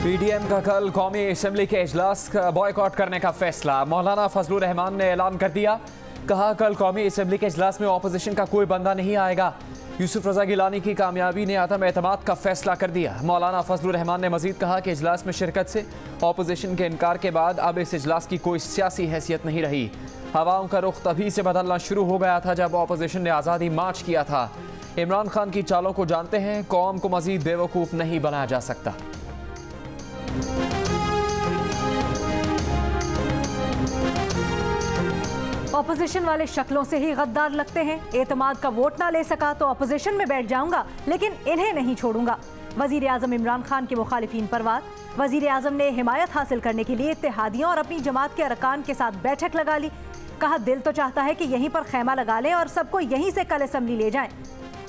PDM का कल कौमी असेंबली के इजलास का बॉयकॉट करने का फैसला। मौलाना फजलुर रहमान ने ऐलान कर दिया, कहा कल कौमी असेंबली के इजलास में ऑपोजिशन का कोई बंदा नहीं आएगा। यूसुफ रजा गिलानी की कामयाबी ने आदम एतमाद का फैसला कर दिया। मौलाना फजलुर रहमान ने मजीद कहा कि इजलास में शिरकत से ऑपोजिशन के इनकार के बाद अब इस इजलास की कोई सियासी हैसियत नहीं रही। हवाओं का रुख तभी से बदलना शुरू हो गया था जब ऑपोजिशन ने आज़ादी मार्च किया था। इमरान खान की चालों को जानते हैं, कौम को मजीद बेवकूफ़ नहीं बनाया जा सकता। ऑपोजिशन वाले शक्लों से ही गद्दार लगते हैं। एतमाद का वोट ना ले सका तो ऑपोजिशन में बैठ जाऊंगा, लेकिन इन्हें नहीं छोड़ूंगा। वजीर आजम इमरान खान के मुखालिफिन पर वार। वजीर आजम ने हिमायत हासिल करने के लिए इत्तेहादियों और अपनी जमात के अरकान के साथ बैठक लगा ली। कहा दिल तो चाहता है कि यहीं पर खैमा लगा लें और सबको यहीं से कल असेंबली ले जाएं।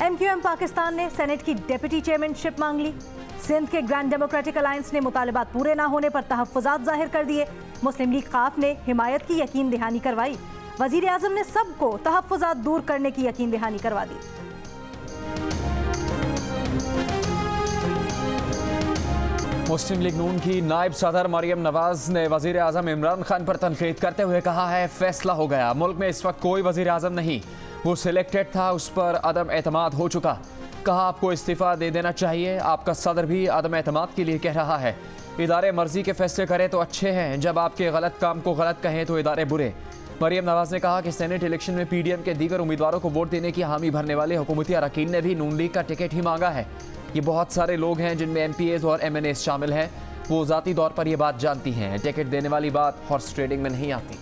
MQM पाकिस्तान ने सेनेट की डेप्यूटी चेयरमैनशिप मांग ली। सिंध के ग्रैंड डेमोक्रेटिक अलायंस ने मुतालबात पूरे ना होने पर तहफ़्फ़ुज़ात जाहिर कर दिए। मुस्लिम लीग ख़ाफ ने हिमायत की यकीन दहानी करवाई। वज़ीर आज़म ने सबको तहफ़्फ़ुज़ात दूर करने की यकीन दहानी करवा दी। मुस्लिम लीग नून की नायब सदर मरियम नवाज ने वज़ीर आज़म इमरान खान पर तनकीद करते हुए कहा है, फैसला हो गया, मुल्क में इस वक्त कोई वज़ीर आज़म नहीं, वो सिलेक्टेड था, उस पर अदम एतमाद हो चुका। कहा आपको इस्तीफ़ा दे देना चाहिए। आपका सदर भी अदम एतमाद के लिए कह रहा है। इदारे मर्जी के फैसले करें तो अच्छे हैं, जब आपके गलत काम को गलत कहें तो इदारे बुरे। मरियम नवाज ने कहा कि सेनेट इलेक्शन में पीडीएम के दीगर उम्मीदवारों को वोट देने की हामी भरने वाले हुकूमती अरकान ने भी नून लीग का टिकट ही मांगा है। ये बहुत सारे लोग हैं जिनमें MPAs और MNAs शामिल हैं, वो ज़ाती तौर पर यह बात जानती हैं। टिकट देने वाली बात हॉर्स ट्रेडिंग में नहीं आती।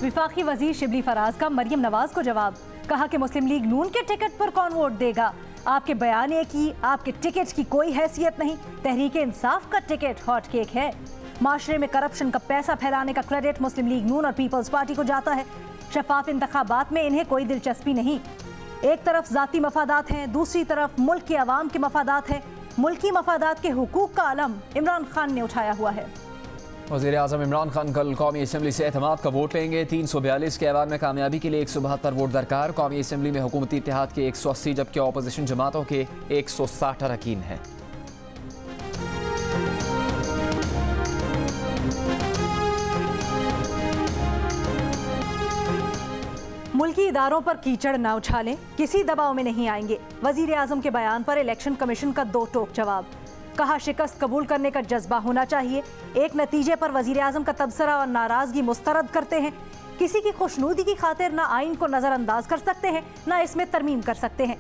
विफाकी वजीर शिबली फराज का मरियम नवाज को जवाब। कहा कि मुस्लिम लीग नून के टिकट पर कौन वोट देगा। आपके बयाने की, आपके टिकट की कोई हैसियत नहीं। तहरीक इंसाफ का टिकट हॉट केक है। माशरे में करप्शन का पैसा फैलाने का क्रेडिट मुस्लिम लीग नून और पीपल्स पार्टी को जाता है। शफाफ इंतखाबात में इन्हें कोई दिलचस्पी नहीं। एक तरफ जाती मफादात हैं, दूसरी तरफ मुल्क के अवाम के मफादात हैं। मुल्की मफादात के हुकूक का अलम इमरान खान ने उठाया हुआ है। वज़ीर आज़म इमरान खान कल कौमी असेंबली से एतमाद का वोट लेंगे। 342 के ऐवान में कामयाबी के लिए 172 वोट दरकार। कौमी असेंबली में हुकूमती इत्तेहाद के 180 जबकि अपोजिशन जमातों के 160 अरकान हैं। मुल्की इदारों पर कीचड़ न उछालें, किसी दबाव में नहीं आएंगे। वजीर आजम के बयान पर इलेक्शन कमीशन का दो टोक जवाब। कहा शिकस्त कबूल करने का जज्बा होना चाहिए। एक नतीजे पर वजीर आजम का तबसरा और नाराजगी मुस्तरद करते हैं। किसी की खुशनुदी की खातिर ना आइन को नजरअंदाज कर सकते हैं, ना इसमें तरमीम कर सकते हैं।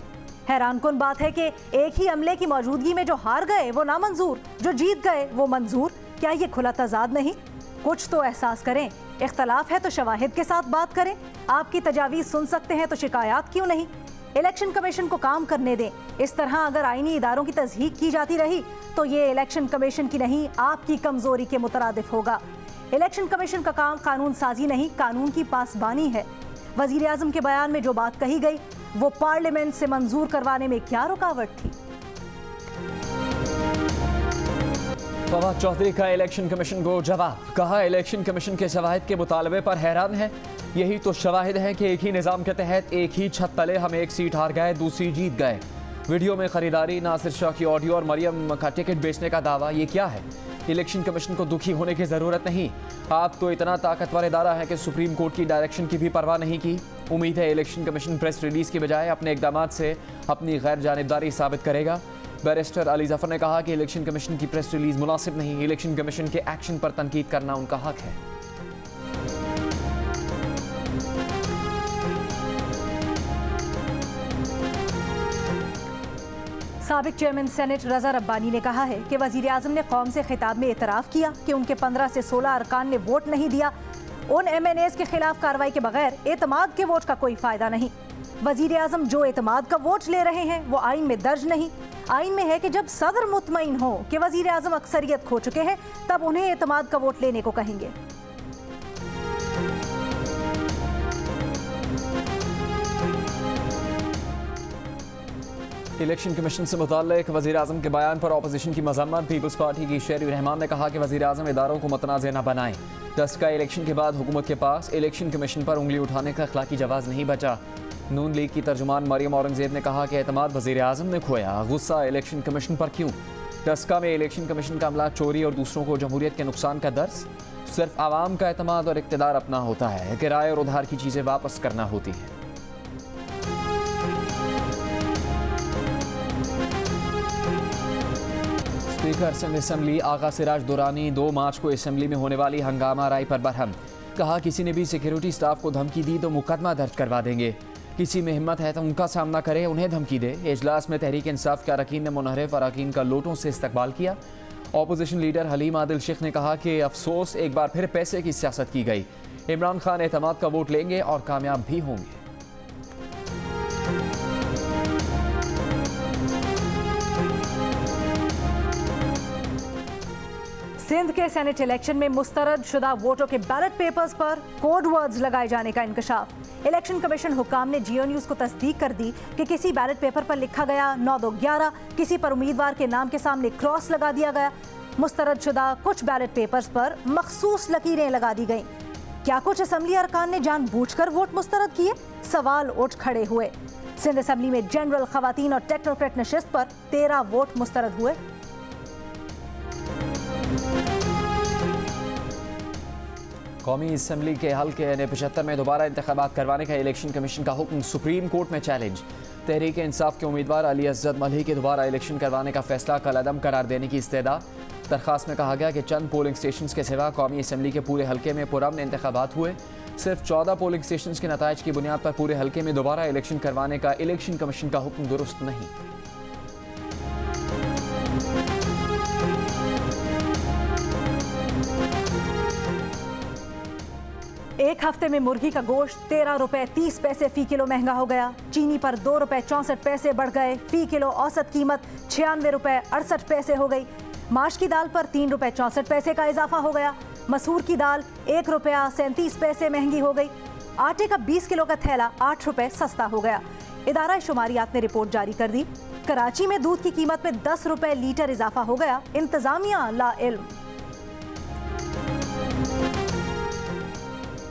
हैरान कुन बात है कि एक ही अमले की मौजूदगी में जो हार गए वो नामंजूर, जो जीत गए वो मंजूर। क्या ये खुला तजाद नहीं? कुछ तो एहसास करें। इख्तलाफ है तो शवाहिद के साथ बात करें। आपकी तजावीज़ सुन सकते हैं तो शिकायत क्यों नहीं? इलेक्शन कमीशन को काम करने दें। इस तरह अगर आईनी इदारों की तज़हीक की जाती रही तो ये इलेक्शन कमीशन की नहीं, आपकी कमजोरी के मुतरादिफ होगा। इलेक्शन कमीशन का काम कानून साजी नहीं, कानून की पासबानी है। वजीर आज़म के बयान में जो बात कही गई वो पार्लियामेंट से मंजूर करवाने में क्या रुकावट थी? फवाद चौधरी का इलेक्शन कमीशन को जवाब। कहा इलेक्शन कमीशन के शवाहिद के मुतालबे पर हैरान है। यही तो शवाहिद हैं कि एक ही निज़ाम के तहत एक ही छत तले हम एक सीट हार गए, दूसरी जीत गए। वीडियो में खरीदारी, नासिर शाह की ऑडियो और मरियम का टिकट बेचने का दावा, ये क्या है? इलेक्शन कमीशन को दुखी होने की ज़रूरत नहीं। आप तो इतना ताकतवर इदारा है कि सुप्रीम कोर्ट की डायरेक्शन की भी परवाह नहीं की। उम्मीद है इलेक्शन कमीशन प्रेस रिलीज़ की बजाय अपने इक़दामात से अपनी गैर जानिबदारी साबित करेगा। बैरिस्टर अली जफर ने कहा कि इलेक्शन कमीशन की प्रेस रिलीज़ मुनासिब नहीं, इलेक्शन कमीशन के एक्शन पर तनकीद करना उनका हक है। साबिक चेयरमैन सेनेट रजा रब्बानी ने कहा है कि वजीर आजम ने कौम से खिताब में एतराफ़ किया कि उनके 15 से 16 अरकान ने वोट नहीं दिया। उन MNAs के खिलाफ कार्रवाई के बगैर एतमाद के वोट का कोई फ़ायदा नहीं। वजीर आजम जो एतमाद का वोट ले रहे हैं वो आइन में दर्ज नहीं। आइन में है कि जब सदर मुतमईन हो कि वजीर आजम अक्सरियत खो चुके हैं तब उन्हें एतमाद का वोट लेने को कहेंगे। इलेक्शन कमीशन से मुताल्लिक वज़ीर आज़म के बयान पर अपोजिशन की मज़म्मत। पीपल्स पार्टी की शेर रहमान ने कहा कि वज़ीर आज़म इदारों को मुतनाज़ न बनाएं। 10 का इलेक्शन के बाद हुकूमत के पास इलेक्शन कमीशन पर उंगली उठाने का अखलाकी जवाब नहीं बचा। नून लीग की तर्जुमान मरियम औरंगजेब ने कहा कि एतमाद वज़ीर आज़म ने खोया, गुस्सा इलेक्शन कमीशन पर क्यों? टस्का में इलेक्शन कमीशन का अमला चोरी और दूसरों को जमहूरियत के नुकसान का दर्स। सिर्फ आवाम का एतमाद और इक़्तिदार अपना होता है, किराए और उधार की चीज़ें वापस करना होती हैं। स्पीकर सिंध असम्बली आगा सिराज दुरानी 2 मार्च को असम्बली में होने वाली हंगामा राय पर बरहम। कहा किसी ने भी सिक्योरिटी स्टाफ को धमकी दी तो मुकदमा दर्ज करवा देंगे। किसी में हिम्मत है तो उनका सामना करे, उन्हें धमकी दे। इजलास में तहरीक इंसाफ के अरकान ने मुनहरिफ अरकान का लोटों से इस्तकबाल किया। ऑपोजिशन लीडर हलीम आदिल शेख ने कहा कि अफसोस एक बार फिर पैसे की सियासत की गई। इमरान खान एतमाद का वोट लेंगे और कामयाब भी होंगे। सिंध के सेनेट इलेक्शन में मुस्तरद शुदा वोटों के बैलेट पेपर्स पर कोड वर्ड्स लगाए जाने का इंकशाफ। इलेक्शन कमीशन हुकाम ने जियो न्यूज को तस्दीक कर दी कि किसी बैलेट पेपर पर लिखा गया 9211, किसी पर उम्मीदवार के नाम के सामने क्रॉस लगा दिया गया। मुस्तरद शुदा कुछ बैलेट पेपर्स पर मखसूस लकीरें लगा दी गईं। क्या कुछ असम्बली अरकान ने जानबूझकर वोट मुस्तरद किए? सवाल उठ खड़े हुए। सिंध असम्बली में जनरल, खवातीन और टेक्नोक्रेट नशिस्त पर 13 वोट मुस्तरद हुए। कौमी असम्बली के हल्के N75 में दोबारा इंतखाबात करवाने का इलेक्शन कमीशन का हुक्म सुप्रीम कोर्ट में चैलेंज। तहरीक इंसाफ के उम्मीदवार अली अज़द मलही के दोबारा इलेक्शन करवाने का फैसला कलअदम करार देने की इस्तेदा। दरख्वास्त में कहा गया कि चंद पोलिंग स्टेशन के सिवा कौमी असम्बली के पूरे हल्के में पुरअमन इंतखाबात हुए। सिर्फ 14 पोलिंग स्टेशन के नताइज की बुनियाद पर पूरे हल्के में दोबारा इलेक्शन करवाने का इलेक्शन कमीशन का हुक्म दुरुस्त नहीं। एक हफ्ते में मुर्गी का गोश्त 13 रुपए 30 पैसे फी किलो महंगा हो गया। चीनी पर 2 रुपए 64 पैसे बढ़ गए। फी किलो औसत कीमत 96 रुपए 68 पैसे हो गई। माश की दाल पर 3 रुपए 64 पैसे का इजाफा हो गया। मसूर की दाल 1 रुपया 37 पैसे महंगी हो गई। आटे का 20 किलो का थैला 8 रुपए सस्ता हो गया। इदारा शुमारियात ने रिपोर्ट जारी कर दी। कराची में दूध की कीमत में 10 रुपए लीटर इजाफा हो गया। इंतजामिया ला इल्म।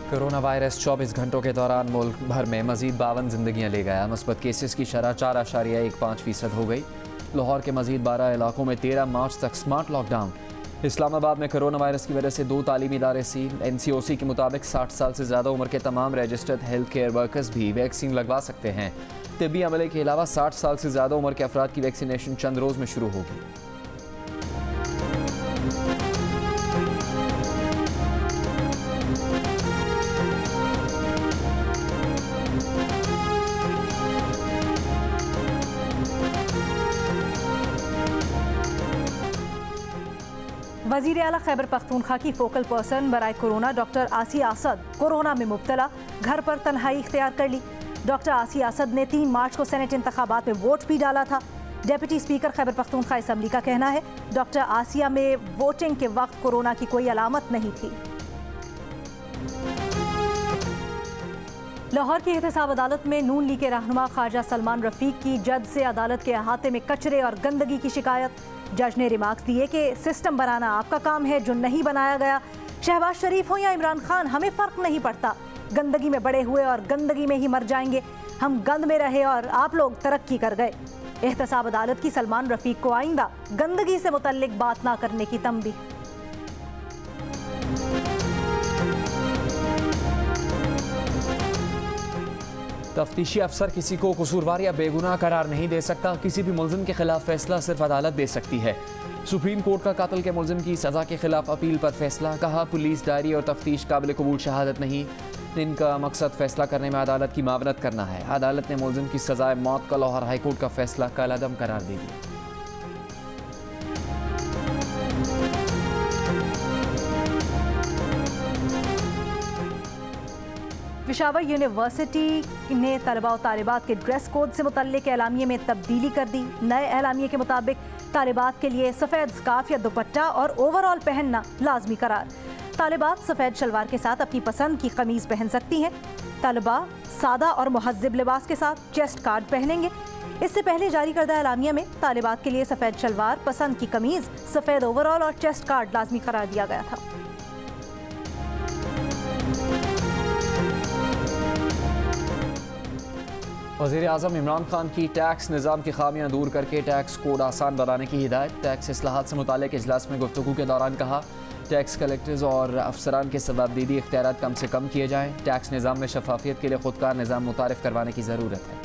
कोरोना वायरस 24 घंटों के दौरान मुल्क भर में मजीद 52 जिंदगियां ले गया। मुस्बत केसेस की शरह 4.15% हो गई। लाहौर के मजीद 12 इलाकों में 13 मार्च तक स्मार्ट लॉकडाउन। इस्लामाबाद में कोरोना वायरस की वजह से 2 तालीमी इदारे सील। NCOC के मुताबिक 60 साल से ज़्यादा उम्र के तमाम रजिस्टर्ड हेल्थ केयर वर्कर्स भी वैक्सीन लगवा सकते हैं। तिब्बी अमले के अलावा 60 साल से ज़्यादा उम्र के अफराद की वैक्सीनेशन चंद रोज़ में शुरू होगी। वज़ीर आला खैबर पख्तूनख्वा की फोकल पर्सन बराए कोरोना डॉक्टर आसिया असद कोरोना में मुब्तला, घर पर तन्हाई इख्तियार कर ली। डॉक्टर आसिया असद ने 3 मार्च को सेनेट इंतखाबात में वोट भी डाला था। Deputy speaker Khyber Pakhtunkhwa assembly का कहना है डॉक्टर आसिया में वोटिंग के वक्त कोरोना की कोई अलामत नहीं थी। लाहौर की एहतसाब अदालत में नून लीग के रहनुमा ख्वाजा सलमान रफीक की जज से अदालत के अहाते में कचरे और गंदगी की शिकायत। जज ने रिमार्क्स दिए कि सिस्टम बनाना आपका काम है, जो नहीं बनाया गया, शहबाज शरीफ हो या इमरान खान, हमें फ़र्क नहीं पड़ता। गंदगी में बड़े हुए और गंदगी में ही मर जाएंगे। हम गंद में रहे और आप लोग तरक्की कर गए। एहतसाब अदालत की सलमान रफीक को आइंदा गंदगी से मुतल्लिक बात ना करने की तंबीह। तफ्तीशी अफसर किसी को कसूरवार या बेगुनाह करार नहीं दे सकता। किसी भी मुल्जिम के खिलाफ फैसला सिर्फ अदालत दे सकती है। सुप्रीम कोर्ट का कत्ल के मुल्जिम की सज़ा के खिलाफ अपील पर फैसला। कहा पुलिस डायरी और तफ्तीश काबिल कबूल शहादत नहीं, इनका मकसद फैसला करने में अदालत की मावनत करना है। अदालत ने मुल्जिम की सज़ाए मौत का लाहौर हाईकोर्ट का फैसला कलअदम करार दे दिया। पेशावर यूनिवर्सिटी ने तलबा और तालिबात के ड्रेस कोड से मुतल्लिक एलामिये में तब्दीली कर दी। नए एलामिये के मुताबिक तालिबात के लिए सफ़ेद स्कार्फ या दुपट्टा और ओवरऑल पहनना लाजमी करार। तालिबात सफ़ेद शलवार के साथ अपनी पसंद की कमीज़ पहन सकती हैं। तालिबा सादा और मुहज्जिब लिबास के साथ चेस्ट कार्ड पहनेंगे। इससे पहले जारी करदा एलामिया में तालिबात के लिए सफ़ेद शलवार, पसंद की कमीज़, सफ़ेद ओवरऑल और चेस्ट कार्ड लाजमी करार दिया गया था। वज़ीर आज़म इमरान खान की टैक्स निज़ाम की खामियां दूर करके टैक्स कोड आसान बनाने की हिदायत। टैक्स इस्लाहात से मुताल्लिक़ इजलास में गुफ्तगू के दौरान कहा, टैक्स कलेक्टर्स और अफसरान के सवाबदीदी इख्तियारात कम से कम किए जाएँ। टैक्स निज़ाम में शफाफियत के लिए खुदकार निज़ाम मुतारिफ करवाने की ज़रूरत है।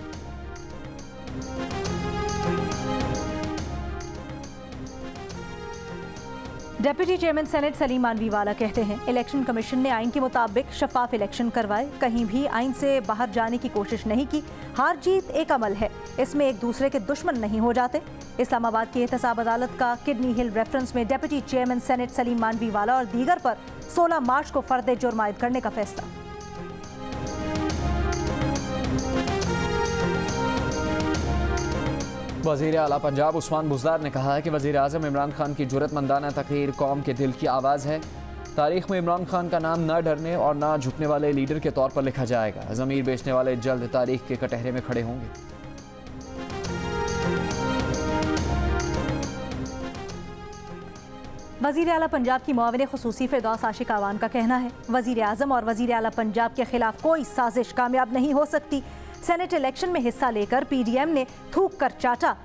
Deputy chairman senate Salim Mandviwalla कहते हैं, इलेक्शन कमीशन ने आइन के मुताबिक शफाफ इलेक्शन करवाए, कहीं भी आइन से बाहर जाने की कोशिश नहीं की। हार जीत एक अमल है, इसमें एक दूसरे के दुश्मन नहीं हो जाते। इस्लामाबाद की एहतसाब अदालत का किडनी हिल रेफरेंस में deputy chairman senate Salim Mandviwalla और दीगर पर 16 मार्च को फर्द जुर्म आयद करने का फैसला। वज़ीर आला पंजाब उस्मान बुज़दार ने कहा है कि वज़ीर आज़म इमरान खान की जुर्रतमंदाना तकरीर कौम के दिल की आवाज़ है। तारीख में इमरान खान का नाम न डरने और न झुकने वाले लीडर के तौर पर लिखा जाएगा। ज़मीर बेचने वाले जल्द तारीख के कटहरे में खड़े होंगे। वज़ीर आला पंजाब की मुआविन खुसूसी फिरदौस आशिक आवान का कहना है, वज़ीर आज़म और वज़ीर आला पंजाब के खिलाफ कोई साजिश कामयाब नहीं हो सकती। सेनेट इलेक्शन में हिस्सा लेकर PDM ने थूक कर चाटा।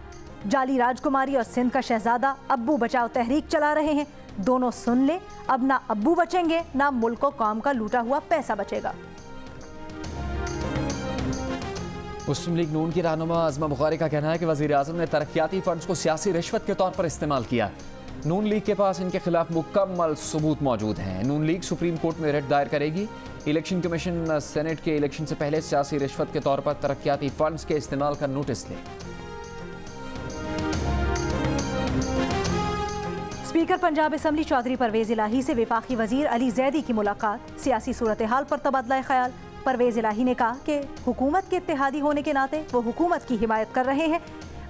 जाली राजकुमारी और सिंध का शहजादा अब्बू बचाओ तहरीक चला रहे हैं। दोनों सुन ले, अब ना अब्बू बचेंगे ना मुल्क और कौम का लूटा हुआ पैसा बचेगा। मुस्लिम लीग नून की रहनुमा अज़मा बुखारी का कहना है कि वज़ीर आज़म ने तरक्याती फंड्स को सियासी रिश्वत के तौर पर इस्तेमाल किया। नून लीग के पास इनके खिलाफ मुकम्मल सबूत मौजूद हैं। नून लीग सुप्रीम कोर्ट में रिट दायर करेगी। इलेक्शन कमीशन सेनेट के इलेक्शन से पहले सियासी रिश्वत के तौर पर तरक्याती फंड्स के इस्तेमाल का नोटिस ले। स्पीकर पंजाब असम्बली चौधरी परवेज इलाही से वफाकी वजीर अली जैदी की मुलाकात। सियासी सूरत हाल पर तबादला ख्याल। परवेज इलाही ने कहा कि हुकूमत के इत्तेहादी होने के नाते वो हुकूमत की हिमायत कर रहे हैं।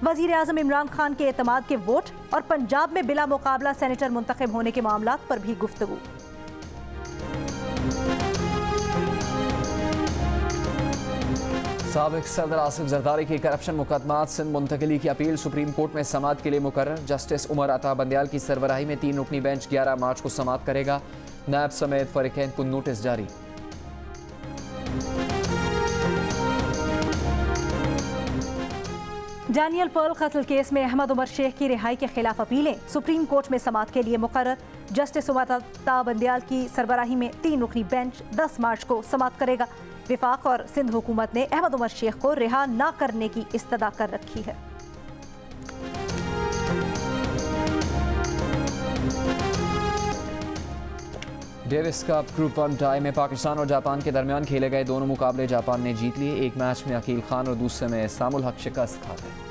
वज़ीर आज़म इमरान खान के एतमाद के वोट और पंजाब में बिला मुकाबला सेनेटर मुंतखब होने के मामलात पर भी गुफ्तगू। साबिक सदर आसिफ जरदारी की करप्शन मुकदमात सिंध मुंतकली की अपील सुप्रीम कोर्ट में समाअत के लिए मुकर्रर। जस्टिस उमर अता बंदियाल की सरबराही में 3 रुकनी बेंच 11 मार्च को समाअत करेगा। नायब समेत फरीकैन को नोटिस जारी। डैनियल पर्ल कत्ल केस में अहमद उमर शेख की रिहाई के खिलाफ अपीलें सुप्रीम कोर्ट में समाअत के लिए मुकर्रर। जस्टिस उमर अता बंदियाल की सरबराही में 3 रुकनी बेंच 10 मार्च को समाअत करेगा। विफाक और सिंध हुकूमत ने अहमद उमर शेख को रिहा न करने की इस्तदा कर रखी है। डेविस कप ग्रुप 1 टाई में पाकिस्तान और जापान के दरमियान खेले गए दोनों मुकाबले जापान ने जीत लिए। एक मैच में अकील खान और दूसरे में सामुल हक शिकस्त खाते।